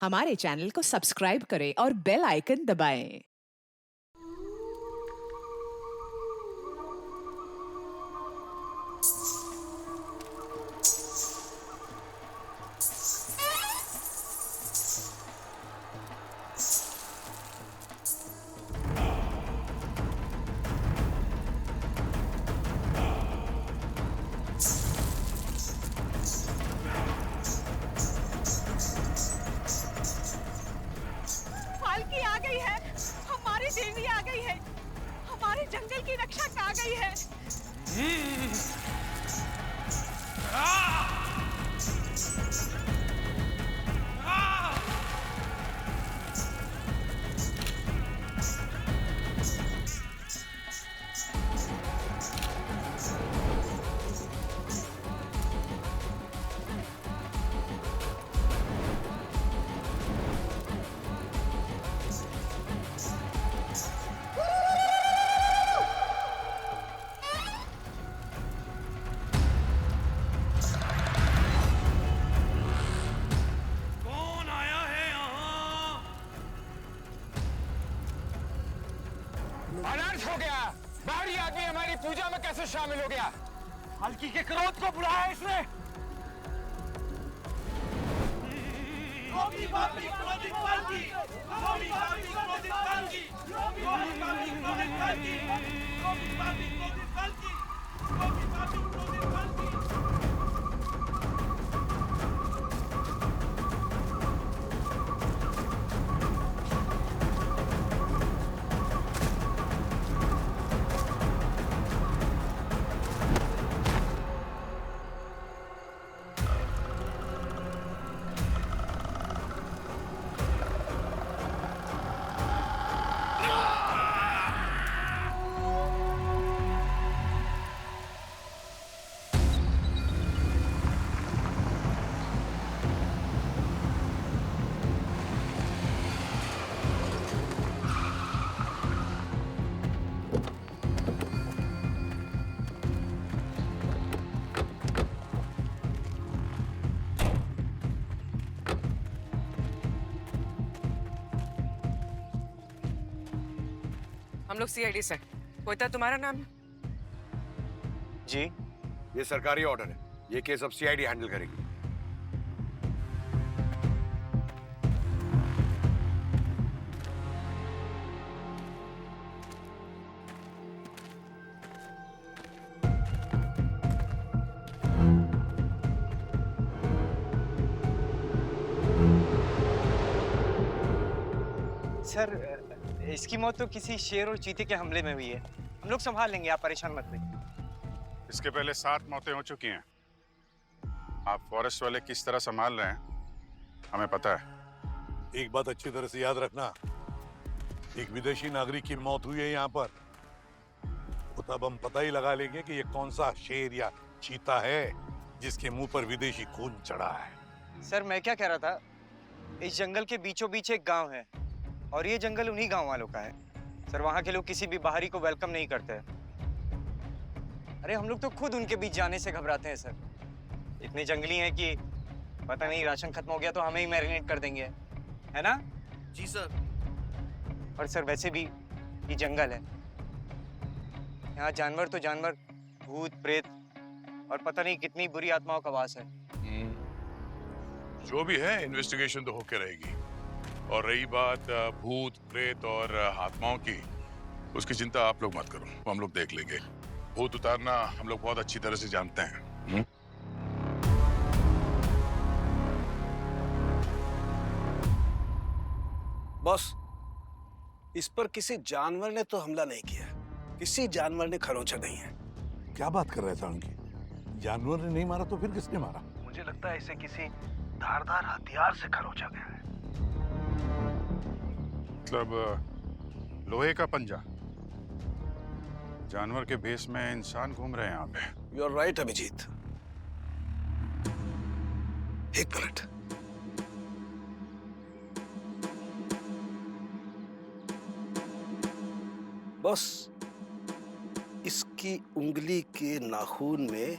हमारे चैनल को सब्सक्राइब करें और बेल आइकन दबाएं। पालकी आ गई है, हमारी देवी आ गई है, हमारे जंगल की रक्षक आ गई है। कौन आया है यहाँ? अनर्थ हो गया। बाहरी आदमी हमारी पूजा में कैसे शामिल हो गया? हल्की के क्रोध को बुलाया इसने। हम लोग सीआईडी से। कोयता तुम्हारा नाम है? जी, ये सरकारी ऑर्डर है। ये केस अब सीआईडी हैंडल करेगी। सर इसकी मौत तो किसी शेर और चीते के हमले में हुई है। हम लोग संभाल लेंगे, आप परेशान मत होइए। इसके पहले 7 मौतें हो चुकी हैं। आप फॉरेस्ट वाले किस तरह संभाल रहे हैं हमें पता है। एक बात अच्छी तरह से याद रखना, एक विदेशी नागरिक की मौत हुई है यहाँ पर, तो तब हम पता ही लगा लेंगे कि ये कौन सा शेर या चीता है जिसके मुंह पर विदेशी खून चढ़ा है। सर मैं क्या कह रहा था, इस जंगल के बीचों बीच एक गांव है और ये जंगल उन्हीं गांव वालों का है। सर वहां के लोग किसी भी बाहरी को वेलकम नहीं करते। अरे हम लोग तो खुद उनके बीच जाने से घबराते हैं सर। इतने जंगली हैं कि पता नहीं राशन खत्म हो गया तो हमें ही मैरिनेट कर देंगे, है ना? जी सर। और सर वैसे भी ये जंगल है, यहाँ जानवर तो जानवर, भूत प्रेत और पता नहीं कितनी बुरी आत्माओं का वास है। जो भी है इन्वेस्टिगेशन तो होके रहेगी। और रही बात भूत प्रेत और आत्माओं की, उसकी चिंता आप लोग मत करो, वो हम लोग देख लेंगे। भूत उतारना हम लोग बहुत अच्छी तरह से जानते हैं। बॉस, इस पर किसी जानवर ने तो हमला नहीं किया, किसी जानवर ने खरोंचा नहीं है। क्या बात कर रहे हैं साळुंकी? जानवर ने नहीं मारा तो फिर किसने मारा? मुझे लगता है इसे किसी धारदार हथियार से खरोंचा गया है। मतलब लोहे का पंजा। जानवर के भेष में इंसान घूम रहे हैं यहाँ पे। You are right Abhijit. एक मिनट। बॉस, इसकी उंगली के नाखून में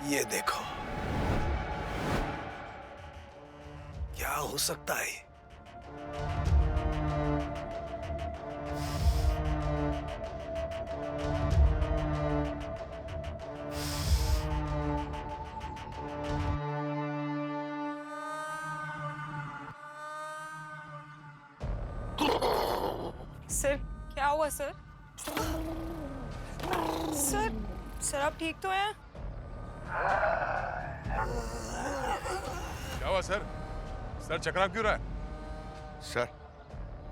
ये देखो, हो सकता है? सर क्या हुआ सर? सर सर आप ठीक तो हैं? क्या हुआ सर? सर चकरा क्यों रहा है? सर,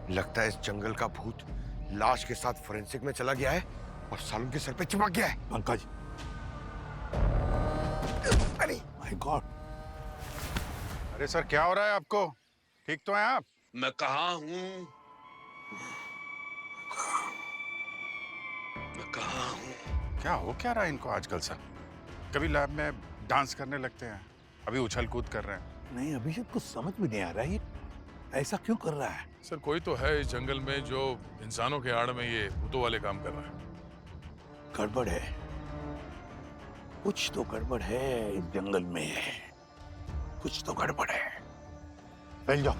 लगता है इस जंगल का भूत लाश के साथ फोरेंसिक में चला गया है और सालुन के सर पे चिपक गया है। पंकज, अरे माय गॉड, अरे सर क्या हो रहा है आपको? ठीक तो हैं आप? मैं कहाँ हूँ? मैं कहाँ हूँ? क्या हो क्या रहा है इनको आजकल सर? कभी लैब में डांस करने लगते हैं, अभी उछल कूद कर रहे हैं। नहीं अभिषेक, कुछ समझ में नहीं आ रहा है, ये ऐसा क्यों कर रहा है? सर कोई तो है इस जंगल में जो इंसानों के आड़ में ये भूतों वाले काम कर रहा है। गड़बड़ है, कुछ तो गड़बड़ है इस जंगल में, कुछ तो गड़बड़ है। फैल जाओ।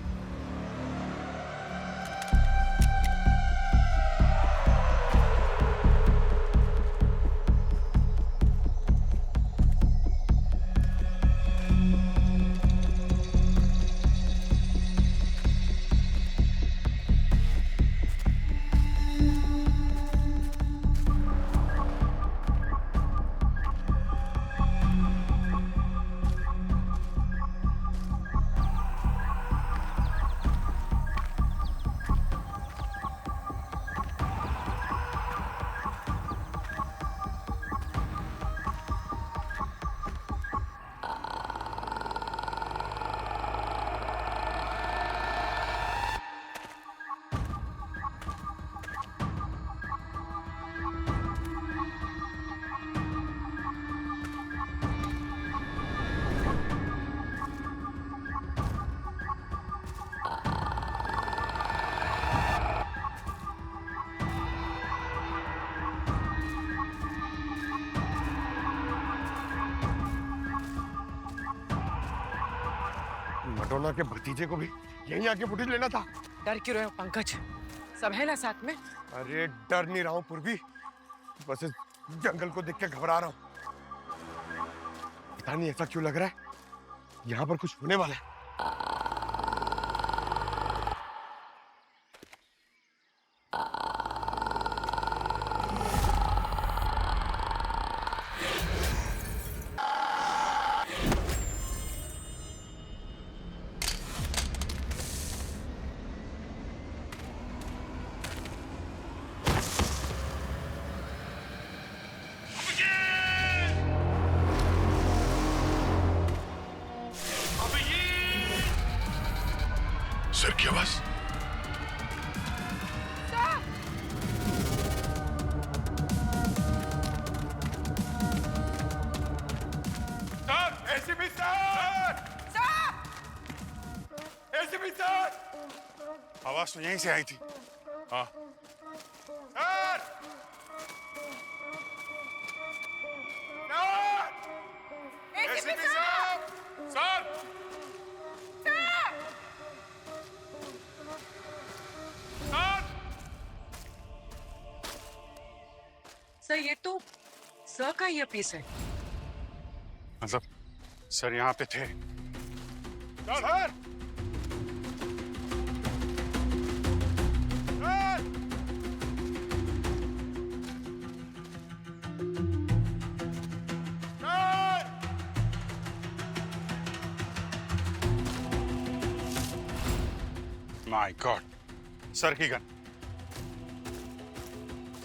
मडोना के भतीजे को भी यहीं आके फुटेज लेना था। डर क्यों रहे हो पंकज? सब है ना साथ में? अरे डर नहीं रहा हूँ पूर्वी, बस इस जंगल को देख के घबरा रहा हूँ। पता नहीं ऐसा क्यों लग रहा है, यहाँ पर कुछ होने वाला है। सर की आवाज। ACP sir! ACP sir! आवाज तो यहीं से आई थी। हाँ सर! एसीपी साहब! सर! सर ये तो सर का ये पीस है। मतलब सर यहाँ पे थे? सर! माय गॉड, सर की गन,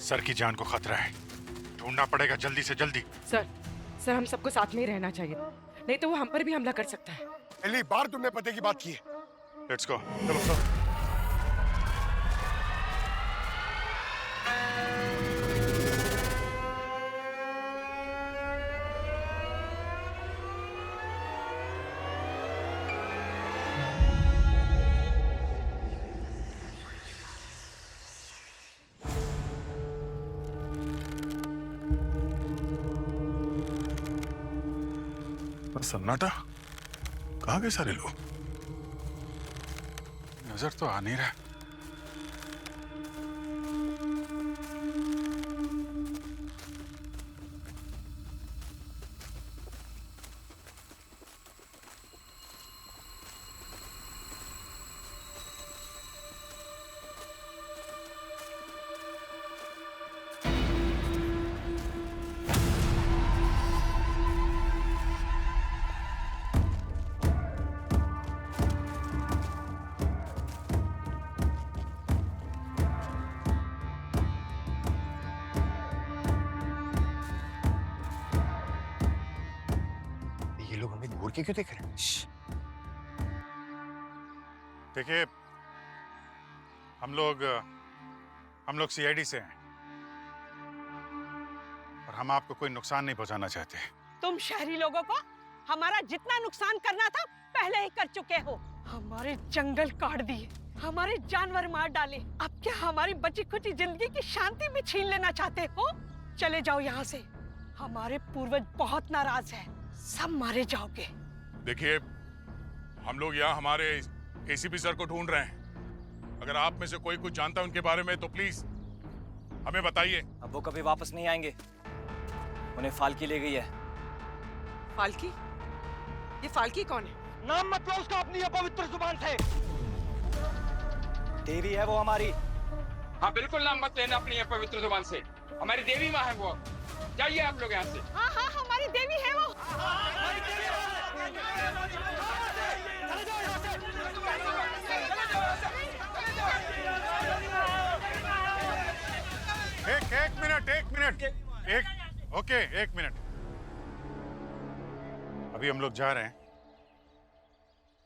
सर की जान को खतरा है, ढूंढना पड़ेगा जल्दी से जल्दी। सर सर हम सबको साथ में ही रहना चाहिए, नहीं तो वो हम पर भी हमला कर सकता है। पहली बार तुमने पते की बात की है। लेट्स गो, चलो सर। सन्नाटा, कहाँ गए सारे लोग? नजर तो आ नहीं रहा। ये लोग हमें घूर के क्यों देख रहे हैं? देखिए, हम लोग सीआईडी से हैं और हम आपको कोई नुकसान नहीं पहुंचाना चाहते। तुम शहरी लोगों को हमारा जितना नुकसान करना था पहले ही कर चुके हो। हमारे जंगल काट दिए, हमारे जानवर मार डाले, अब क्या हमारी बची खुची जिंदगी की शांति भी छीन लेना चाहते हो? चले जाओ यहाँ से, हमारे पूर्वज बहुत नाराज हैं, सब मारे जाओगे। देखिए, हम लोग यहाँ हमारे एसीपी सर को ढूंढ रहे हैं। अगर आप में से कोई कुछ जानता है उनके बारे में तो प्लीज हमें बताइए। अब वो कभी वापस नहीं आएंगे, उन्हें फाल्की ले गई है। फाल्की? ये फाल्की कौन है? नाम मत लो उसका अपनी अपवित्र जुबान से। देवी है वो हमारी। हाँ बिल्कुल, नाम मत लेना अपनी पवित्र जुबान से। हमारी देवी माँ है वो। जाइए आप लोग यहाँ से। हाँ हाँ, हमारी देवी है वो। एक मिनट। अभी हम लोग जा रहे हैं,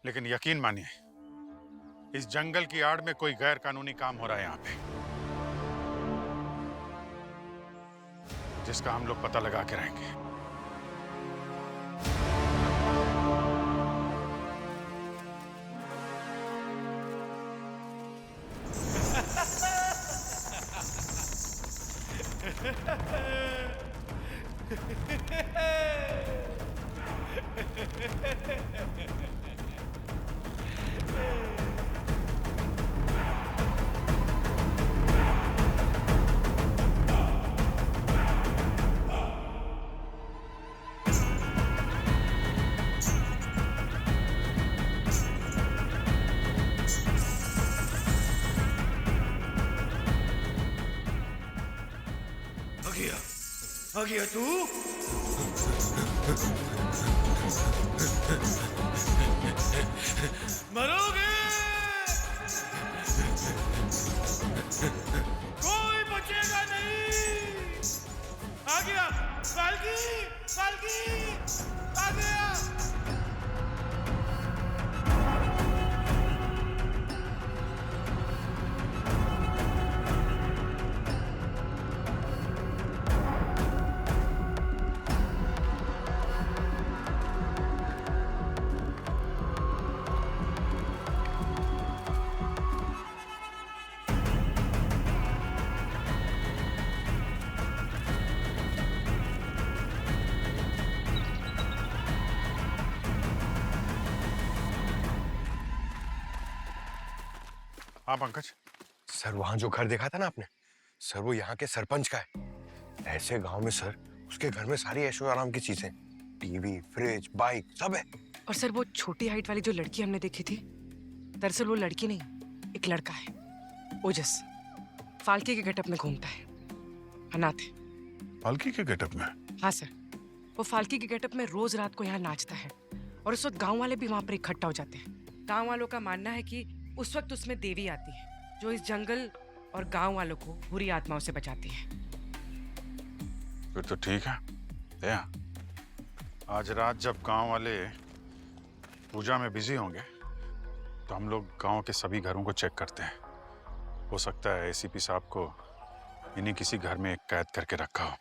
लेकिन यकीन मानिए इस जंगल की आड़ में कोई गैर कानूनी काम हो रहा है यहाँ पे, जिसका हम लोग पता लगा के रहेंगे। आ गया तू? मरोगे, कोई बचेगा नहीं। आ गया फाल्की, फाल्की आ गया। हाँ पंकज। सर, वहां जो घर देखा था ना आपने, सर वो यहाँ के सरपंच का है। ऐसे गांव में सर उसके घर में सारी ऐशो आराम की चीजें, टीवी, फ्रिज, बाइक सब है। और सर वो छोटी हाइट वाली जो लड़की हमने देखी थी, दरअसल वो लड़की नहीं, एक लड़का है, ओजस। फाल्के के गेटअप में घूमता है, अनाथ है। फाल्की के गेटअप में? हाँ सर, वो फाल्की के गेटअप में रोज रात को यहाँ नाचता है और उस वक्त गाँव वाले भी वहाँ पर इकट्ठा हो जाते हैं। गाँव वालों का मानना है कि उस वक्त उसमें देवी आती है जो इस जंगल और गांव वालों को बुरी आत्माओं से बचाती है। फिर तो ठीक है। दया, आज रात जब गांव वाले पूजा में बिजी होंगे तो हम लोग गांव के सभी घरों को चेक करते हैं। हो सकता है एसीपी साहब को इन्हीं किसी घर में कैद करके रखा हो।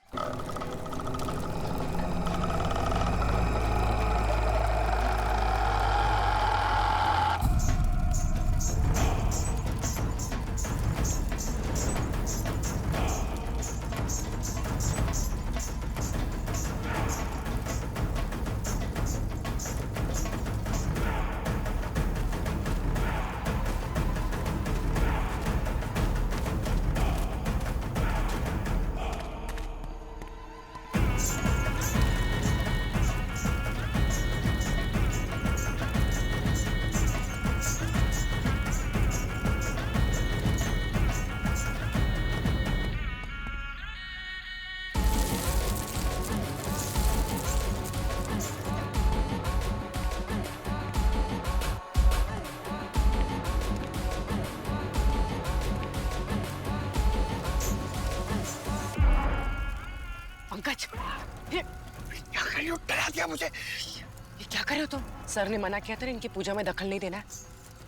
मुझे। ये क्या कर रहे हो तुम? सर ने मना किया था इनकी पूजा में दखल नहीं देना है।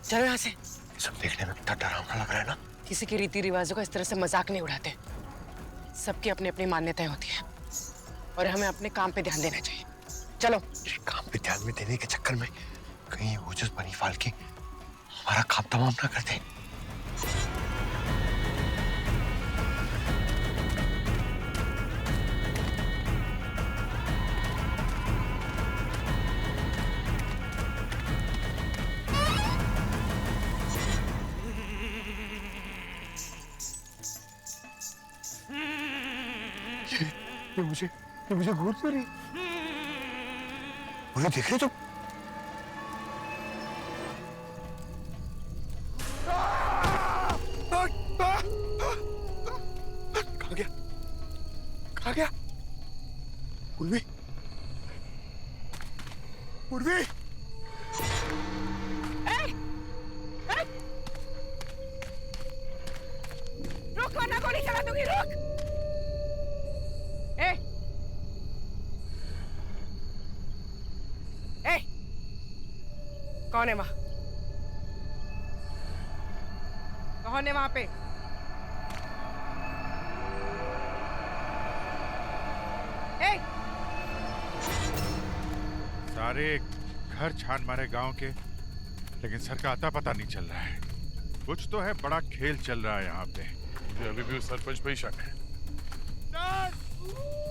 चलो यहाँ से। सब देखने में कितना डरावना लग रहा है ना। किसी के रीति रिवाजों का इस तरह से मजाक नहीं उड़ाते। सबकी अपनी अपनी मान्यताएं होती है और हमें अपने काम पे ध्यान देना चाहिए। चलो। काम पे ध्यान में देने के चक्कर में कहीं ओजस बनी फाल्की हमारा काम तमाम ना कर दे। ये मुझे घूर तो रही। मुझे देख रहे तुम? कहाँ गया? कहाँ गया? उर्वी, उर्वी! रुक वरना गोली चला दूंगी, रुक। ए कौन है वहां? कौन है वहां पे? सारे घर छान मारे गांव के, लेकिन सर का अता पता नहीं चल रहा है। कुछ तो है, बड़ा खेल चल रहा है यहाँ पे। मुझे अभी भी उस सरपंच पे ही शक है।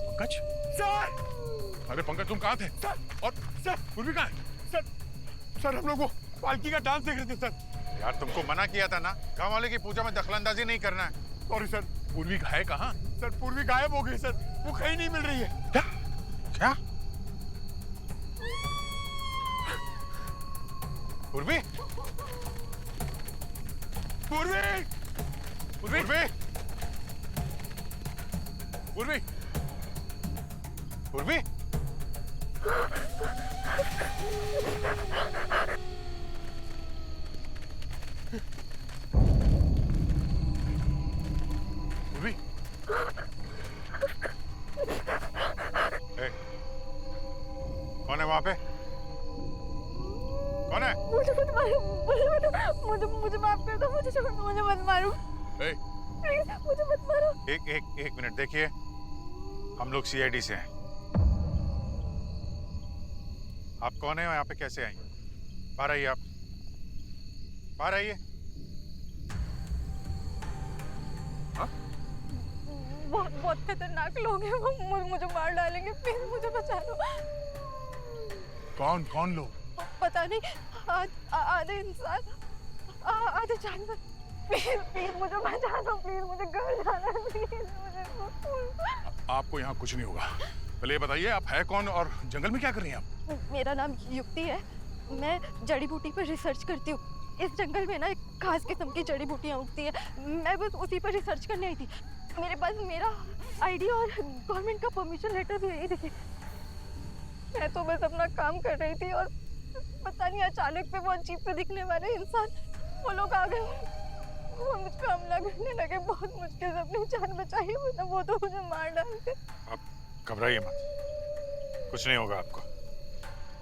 पंकज? सर! अरे पंकज तुम कहाँ थे? और सर! पूर्वी कहाँ है? सर हम लोग वो पालकी का डांस देख रहे थे सर। यार तुमको मना किया था ना, गांव वाले की पूजा में दखलंदाजी नहीं करना है। Sorry sir. पूर्वी है कहाँ? सर पूर्वी गायब हो गई सर, वो कहीं नहीं मिल रही है। क्या? क्या? पूर्वी? पूर्वी! पूर्वी? पूर्वी? पूर्वी? पूर्वी? कौन है वहां पे? कौन है? मुझे मत मारो, मुझे माफ कर दो, मुझे मत मारो। प्लीज मुझे मत मारो। एक मिनट देखिए, हम लोग सीआईडी से हैं। आप कौन है और यहाँ पे कैसे आई? बाहर आइए आप, बाहर आइए। बहुत खतरनाक लोग हैं, वो मुझे मार डालेंगे। प्लीज मुझे बचा लो। कौन लोग? पता नहीं, आधे इंसान आधे जानवर। प्लीज मुझे बचा दो, प्लीज मुझे घर जाना है, प्लीज मुझे। आपको यहाँ कुछ नहीं होगा। पहले ये बताइए आप है कौन और जंगल में क्या कर रही हैं आप? मेरा नाम युक्ति है, मैं जड़ी बूटी पर रिसर्च करती हूँ। इस जंगल में ना एक खास किस्म की जड़ी बूटियाँ उगती है, मैं बस उसी पर रिसर्च करने आई थी। मेरे पास मेरा आईडी और गवर्नमेंट का परमिशन लेटर भी है, देखिए। मैं तो बस अपना काम कर रही थी और पता नहीं अचानक से वो अजीब से दिखने वाले इंसान, वो लोग आ गए, वो मुझको हमला करने लगे। बहुत मुश्किल से अपनी जान बचाई, वरना वो तो मुझे मार डालते। आप घबराइए मत, कुछ नहीं होगा आपको।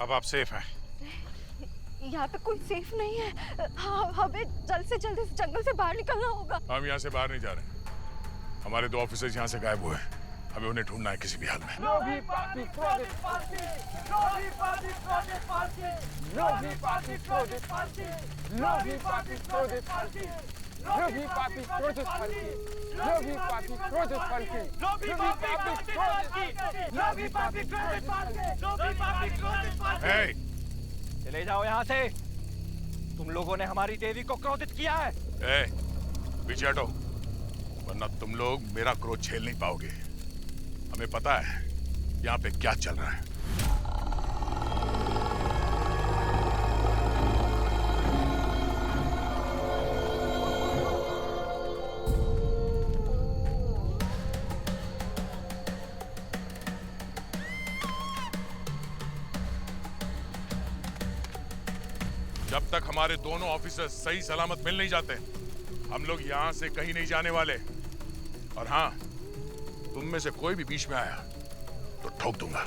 अब आप सेफ हैं। यहाँ पे कोई सेफ नहीं है। हाँ, हमें जल्द से जल्द इस जंगल से बाहर निकलना होगा। हम यहाँ से बाहर नहीं जा रहे। हमारे 2 ऑफिसर्स यहाँ से गायब हुए हैं, हमें उन्हें ढूंढना है किसी भी हाल में। चले जाओ यहाँ से। तुम लोगों ने हमारी देवी को क्रोधित किया है। पीछे हटो, वरना तुम लोग मेरा क्रोध झेल नहीं पाओगे। हमें पता है यहाँ पे क्या चल रहा है। जब तक हमारे दोनों ऑफिसर्स सही सलामत मिल नहीं जाते, हम लोग यहाँ से कहीं नहीं जाने वाले। और हाँ, तुम में से कोई भी बीच में आया तो ठोक दूंगा।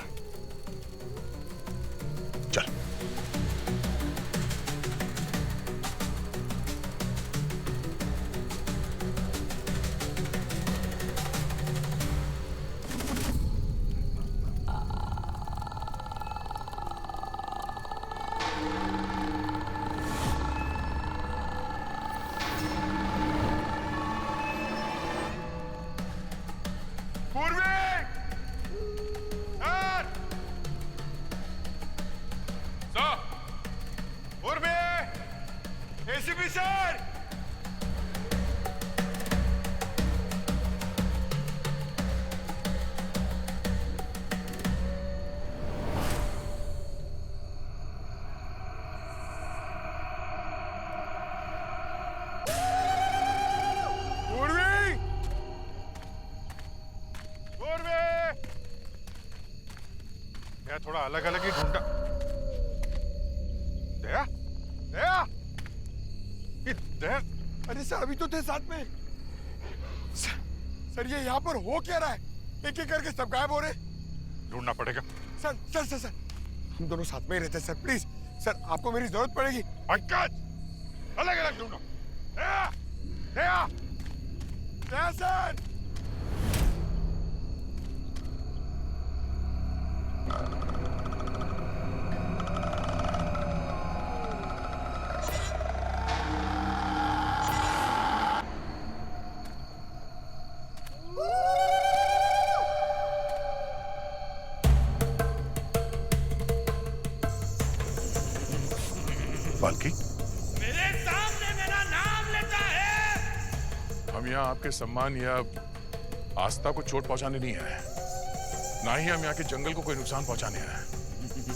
सर। मैं थोड़ा अलग अलग ही ढूंढा। दया, दया, ये दया। अरे सर अभी तो थे साथ में। सर ये यहाँ पर हो क्या रहा है? एक एक करके सब गायब हो रहे। ढूंढना पड़ेगा। सर सर सर सर हम दोनों साथ में ही रहते हैं सर, प्लीज सर आपको मेरी जरूरत पड़ेगी। पंकज, अलग अलग ढूंढो। दया, दया, दया सर। पालकी, मेरे सामने मेरा नाम लेता है। हम यहाँ आपके सम्मान या आस्था को चोट पहुंचाने नहीं आए, ना ही हम यहाँ के जंगल को कोई नुकसान पहुंचाने आए हैं,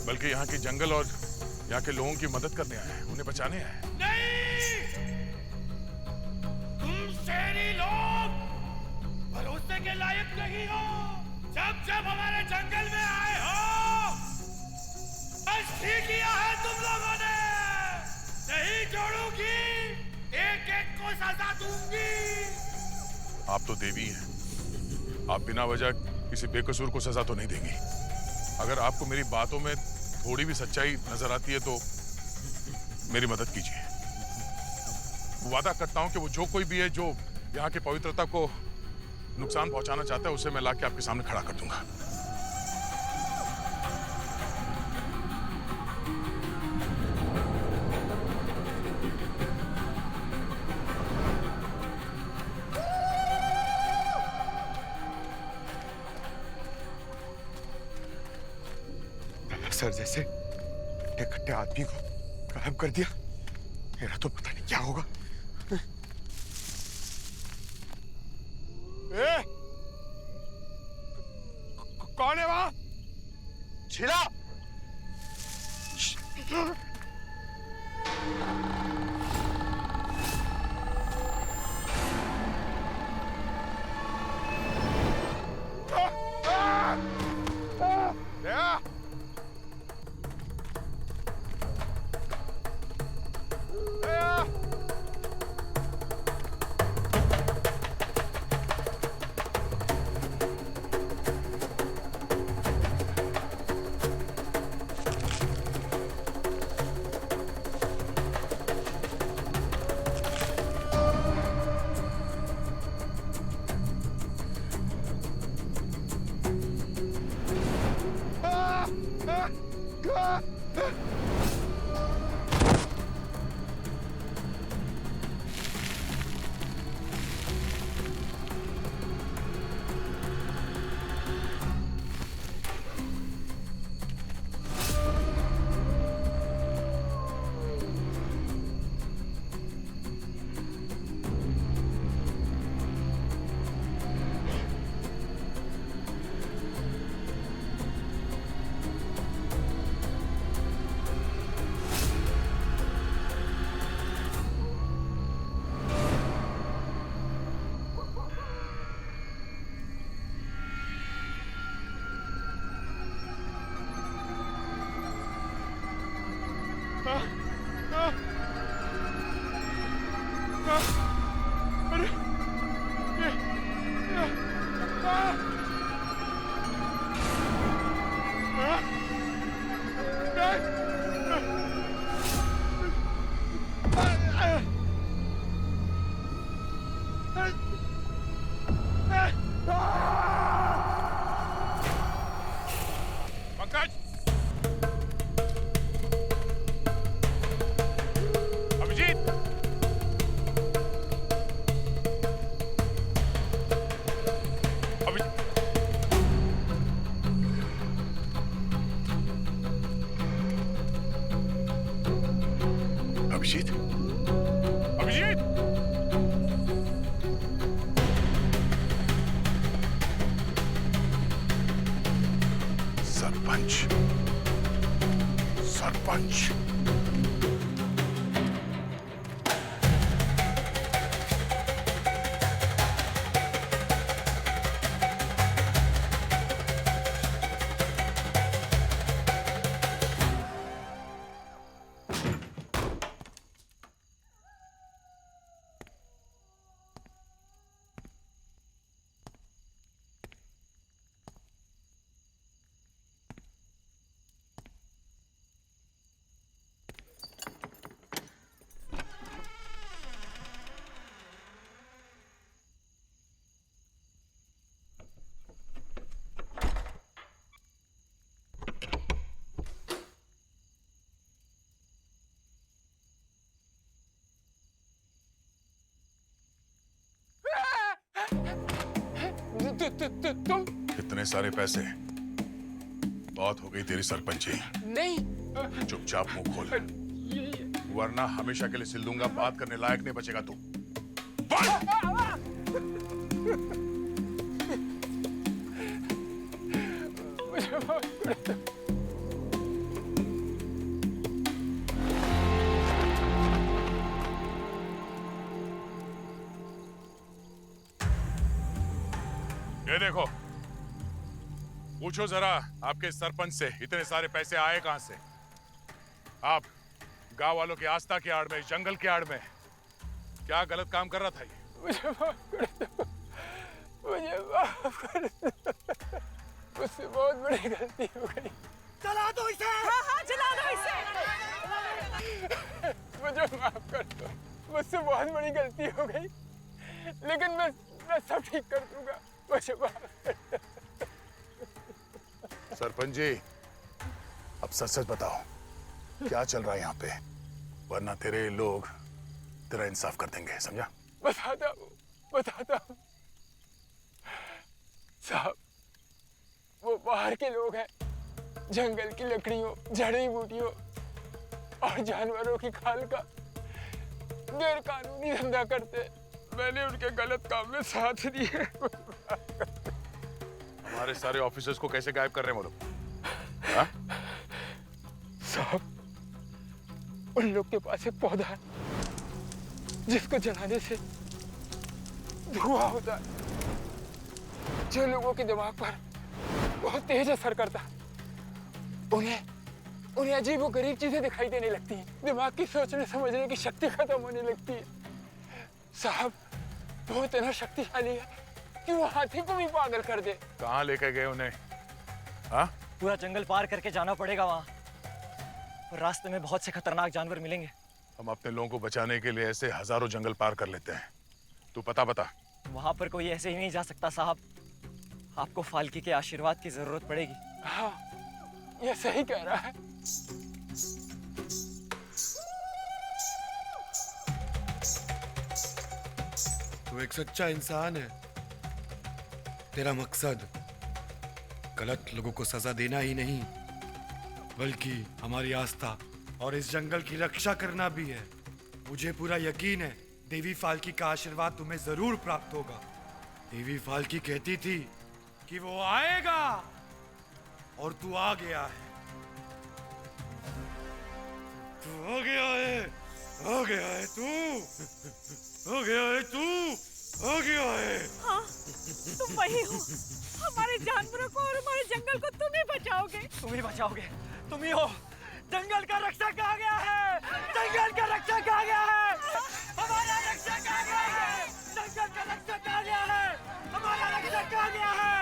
बल्कि यहाँ के जंगल और यहाँ के लोगों की मदद करने आए हैं, उन्हें बचाने आए हैं। नहीं, तुम शेरी लोग भरोसे के लायक नहीं हो। जब जब हमारे जंगल में आए हो बस ठीक किया है तुम लोगों ने। नहीं छोड़ूंगी, एक एक को सजा दूंगी। आप तो देवी हैं, आप बिना वजह किसी बेकसूर को सजा तो नहीं देंगी। अगर आपको मेरी बातों में थोड़ी भी सच्चाई नजर आती है तो मेरी मदद कीजिए। वादा करता हूं कि वो जो कोई भी है जो यहाँ की पवित्रता को नुकसान पहुंचाना चाहता है उसे मैं लाके आपके सामने खड़ा कर दूंगा। सर जैसे इकट्ठे आदमी को गायब कर दिया, मेरा तो पता नहीं क्या होगा। कौन है वहां? छिला। पंकज, अभिजीत, अभिजीत सरपंच। तुम इतने सारे पैसे, बहुत हो गई तेरी सरपंची। नहीं। चुपचाप मुंह खोल, वरना हमेशा के लिए सिल दूंगा। बात करने लायक नहीं बचेगा तू। ये देखो, पूछो जरा आपके सरपंच से इतने सारे पैसे आए कहां से? आप गांव वालों की आस्था की आड़ में, जंगल की आड़ में क्या गलत काम कर रहा था ये? मुझे माफ कर दो, मुझे माफ कर दो, मुझसे बहुत बड़ी गलती हो गई। चला दो इसे। हाँ हाँ चला दो इसे। मुझे माफ कर दो, मुझसे बहुत बड़ी गलती हो गई, लेकिन मैं सब ठीक कर दूंगा। मुझे माफ कर दो। सरपंच जी, अब सच सच बताओ क्या चल रहा है यहाँ पे, वरना तेरे लोग तेरा इंसाफ कर देंगे, समझा? बताता हूँ साहब, वो बाहर के लोग हैं, जंगल की लकड़ियों, जड़ी बूटियों और जानवरों की खाल का गैर कानूनी धंधा करते। मैंने उनके गलत काम में साथ दिए। हमारे सारे ऑफिसर्स को कैसे गायब कर रहे हैं वो लोग? हाँ? साहब, उन लोग के पास एक पौधा है जिसको जलाने से धुआं होता है, जो लोगों के दिमाग पर बहुत तेज असर करता है। उन्हें अजीबोगरीब चीजें दिखाई देने लगती हैं, दिमाग की सोचने समझने की शक्ति खत्म होने लगती है। साहब, वो इतना शक्तिशाली है कि वो हाथी को भी पागल कर दे। कहाँ लेकर गए उन्हें? हाँ? पूरा जंगल पार करके जाना पड़ेगा वहाँ, और रास्ते में बहुत से खतरनाक जानवर मिलेंगे। हम अपने लोगों को बचाने के लिए ऐसे हजारों जंगल पार कर लेते हैं। तू पता बता। वहाँ पर कोई ऐसे ही नहीं जा सकता साहब, आपको फाल्की के आशीर्वाद की जरूरत पड़ेगी। हाँ, ये सही कह रहा है। तू एक सच्चा इंसान है। तेरा मकसद गलत लोगों को सजा देना ही नहीं, बल्कि हमारी आस्था और इस जंगल की रक्षा करना भी है। मुझे पूरा यकीन है देवी फाल्की का आशीर्वाद तुम्हें जरूर प्राप्त होगा। देवी फाल्की कहती थी कि वो आएगा, और तू आ गया है। तू आ गया है, आ गया है तू, आ गया है तू, आ गया है। हाँ, तुम वही हो। हमारे जानवरों को और हमारे जंगल को तुम ही बचाओगे। तुम ही बचाओगे, तुम ही हो। जंगल का रक्षक आ गया है, जंगल का रक्षक आ गया है, हमारा रक्षक आ गया है, जंगल का रक्षक आ गया है, हमारा रक्षक आ गया है।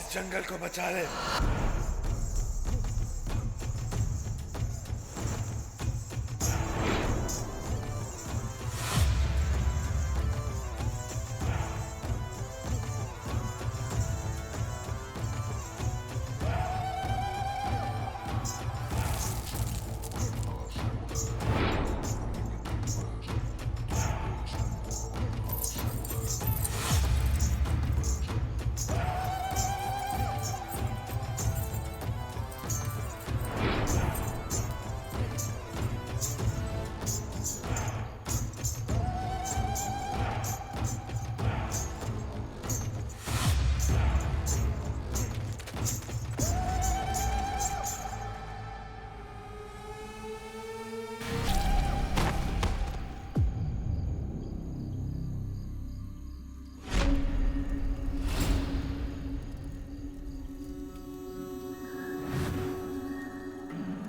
इस जंगल को बचा ले।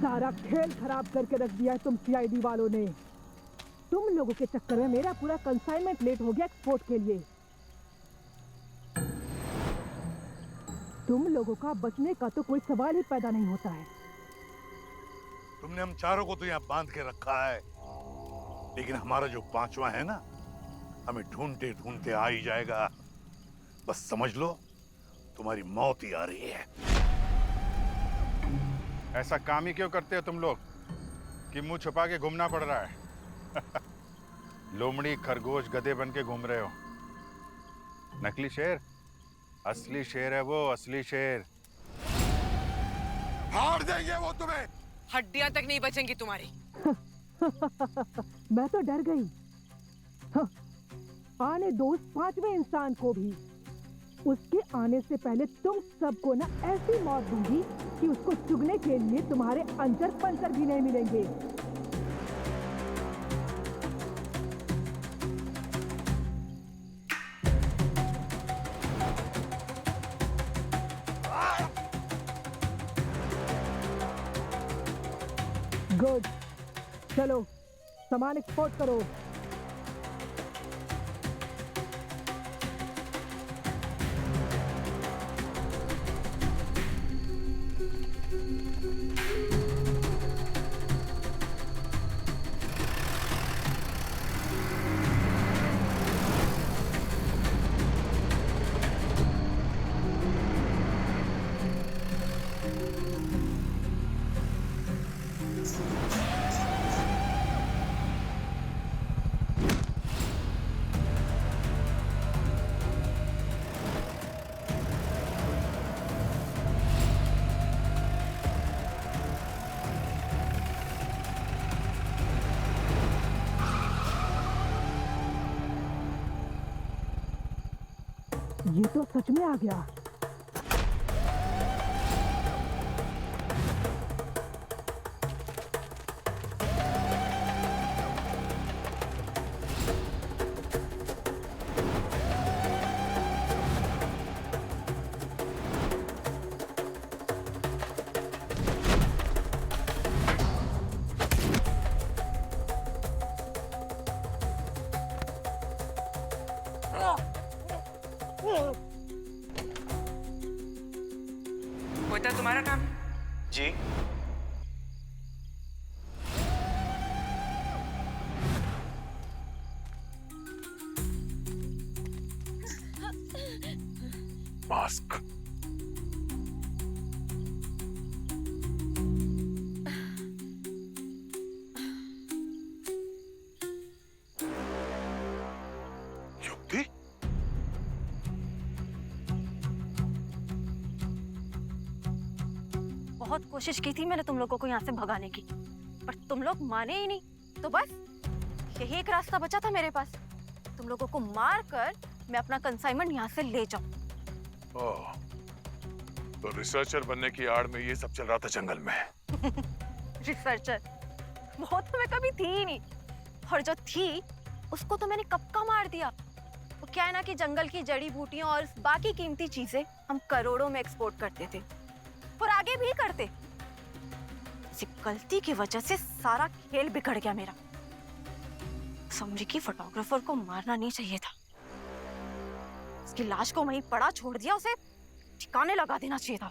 सारा खेल खराब करके रख दिया है तुम सीआईडी वालों ने। तुम लोगों के चक्कर में मेरा पूरा कंसाइनमेंट लेट हो गया एक्सपोर्ट के लिए। तुम लोगों का बचने का तो कोई सवाल ही पैदा नहीं होता है। तुमने हम चारों को तो यहाँ बांध के रखा है, लेकिन हमारा जो पांचवा है ना, हमें ढूंढते ढूंढते आ ही जाएगा। बस समझ लो तुम्हारी मौत ही आ रही है। ऐसा काम ही क्यों करते हो तुम लोग कि मुंह छुपा के घूमना पड़ रहा है? लोमड़ी खरगोश गधे बन के घूम रहे हो। नकली शेर, असली शेर है वो, असली शेर। फाड़ देंगे वो तुम्हें। हड्डियां तक नहीं बचेंगी तुम्हारी। मैं तो डर गई। हाँ, आने दो उस पांचवें इंसान को भी। उसके आने से पहले तुम सबको ना ऐसी मौत दूंगी कि उसको चुगने के लिए तुम्हारे अंजर पंजर भी नहीं मिलेंगे। गुड, चलो सामान एक्सपोर्ट करो। ये तो सच में आ गया। होता तुम्हारा काम? जी। मास्क। युक्ति? बहुत कोशिश की थी मैंने तुम लोगों को यहाँ से भगाने की, पर तुम लोग माने ही नहीं। तो बस यही एक रास्ता बचा था मेरे पास, तुम लोगों को मार कर मैं अपना कंसाइनमेंट यहाँ से ले जाऊं। ओह, तो रिसर्चर बनने की आड़ में ये सब चल रहा था जंगल में। रिसर्चर वो तो मैं कभी थी ही नहीं, और जो थी उसको तो मैंने कब का मार दिया। वो क्या है ना कि जंगल की जड़ी बूटियां और बाकी कीमती चीजें हम करोड़ों में एक्सपोर्ट करते थे और आगे भी करते। इसी गलती की वजह से सारा खेल बिगड़ गया मेरा। समझी कि फोटोग्राफर को मारना नहीं चाहिए था, उसकी लाश को वहीं पड़ा छोड़ दिया, उसे ठिकाने लगा देना चाहिए था।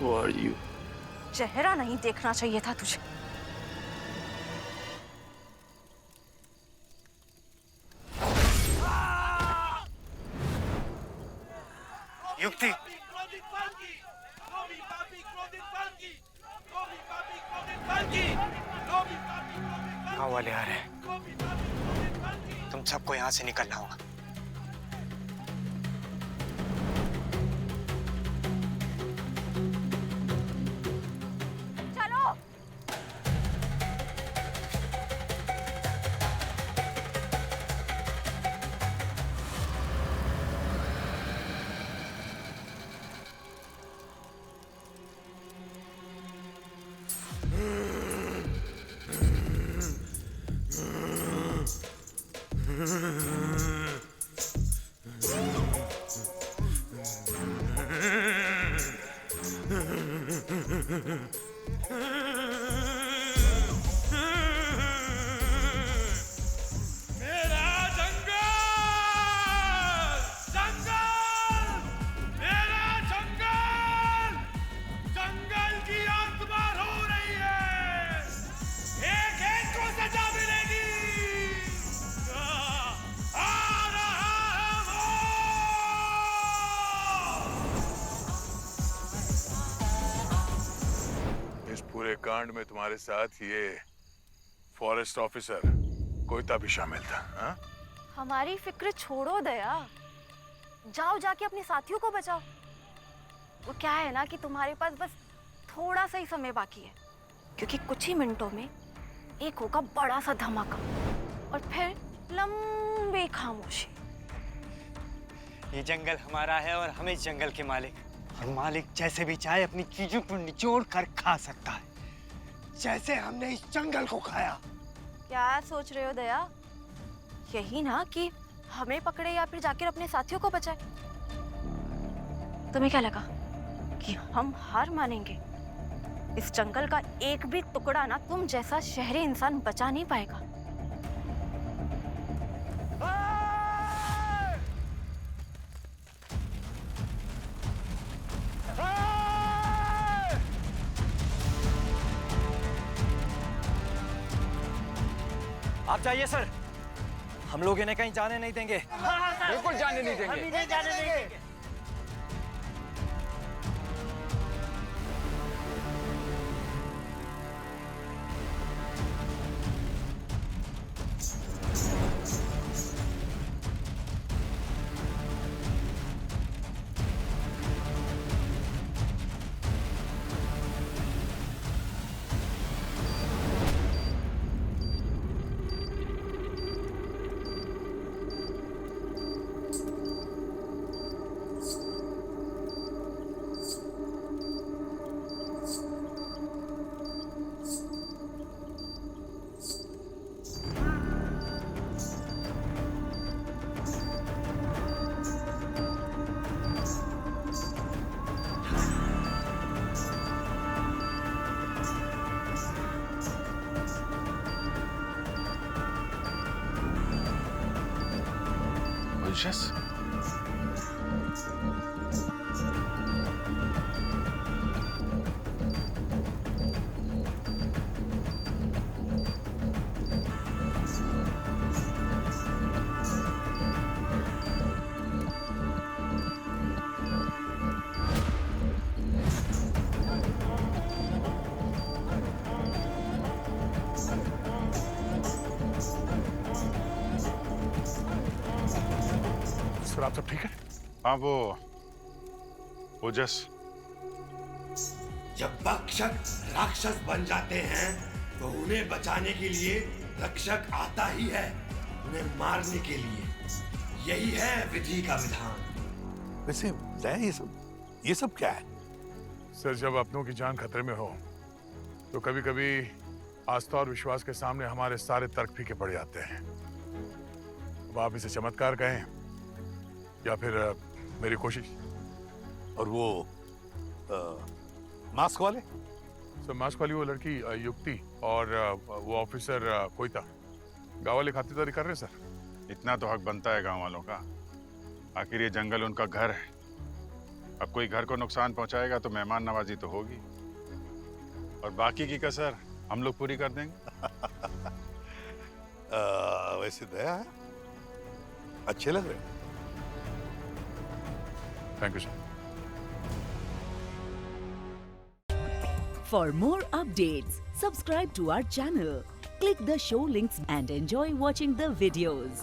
Who are you? चेहरा नहीं देखना चाहिए था तुझे। युक्ति, गाँव वाले आ रहे हैं। तुम सबको यहाँ से निकलना होगा। चलो। मेरा जंगल, जंगल, मेरा जंगल, जंगल की आत्मा रो रही है। एक एक को सजा मिलेगी। आ रहा है वो। इस पूरे कांड में तुम्हारे साथ ये फॉरेस्ट ऑफिसर कोयता भी शामिल था, हाँ? हमारी फिक्र छोड़ो दया, जाओ जाके अपने साथियों को बचाओ। वो क्या है ना कि तुम्हारे पास बस थोड़ा सा ही समय बाकी है, क्योंकि कुछ ही मिनटों में एक होगा बड़ा सा धमाका और फिर लंबी खामोशी। ये जंगल हमारा है और हम इस जंगल के मालिक। और मालिक जैसे भी चाहे अपनी चीजों को निचोड़ कर खा सकता है, जैसे हमने इस जंगल को खाया। क्या सोच रहे हो दया? यही ना कि हमें पकड़े या फिर जाकर अपने साथियों को बचाए? तुम्हें क्या लगा कि हम हार मानेंगे? इस जंगल का एक भी टुकड़ा ना तुम जैसा शहरी इंसान बचा नहीं पाएगा। आप जाइए सर, हम लोग इन्हें कहीं जाने नहीं देंगे। बिल्कुल जाने नहीं देंगे। Just सर आप सब ठीक है? हाँ वो ओजस जब भक्षक राक्षस बन जाते हैं तो उन्हें बचाने के लिए रक्षक आता ही है, उन्हें मारने के लिए। यही है विधि का विधान। वैसे ये सब क्या है? सर जब अपनों की जान खतरे में हो तो कभी कभी आस्था और विश्वास के सामने हमारे सारे तर्क फीके पड़ जाते हैं। अब आप इसे चमत्कार कहें या फिर मेरी कोशिश। और वो मास्क वाले? सर मास्क वाली वो लड़की युक्ति और वो ऑफिसर कोयता गाँव वाले खातिरदारी कर रहे हैं सर। इतना तो हक बनता है गांव वालों का, आखिर ये जंगल उनका घर है। अब कोई घर को नुकसान पहुंचाएगा तो मेहमान नवाजी तो होगी, और बाकी की कसर हम लोग पूरी कर देंगे। वैसे दया है, अच्छे लग रहे हैं। Thank you sir. For more updates, subscribe to our channel, click the show links and enjoy watching the videos.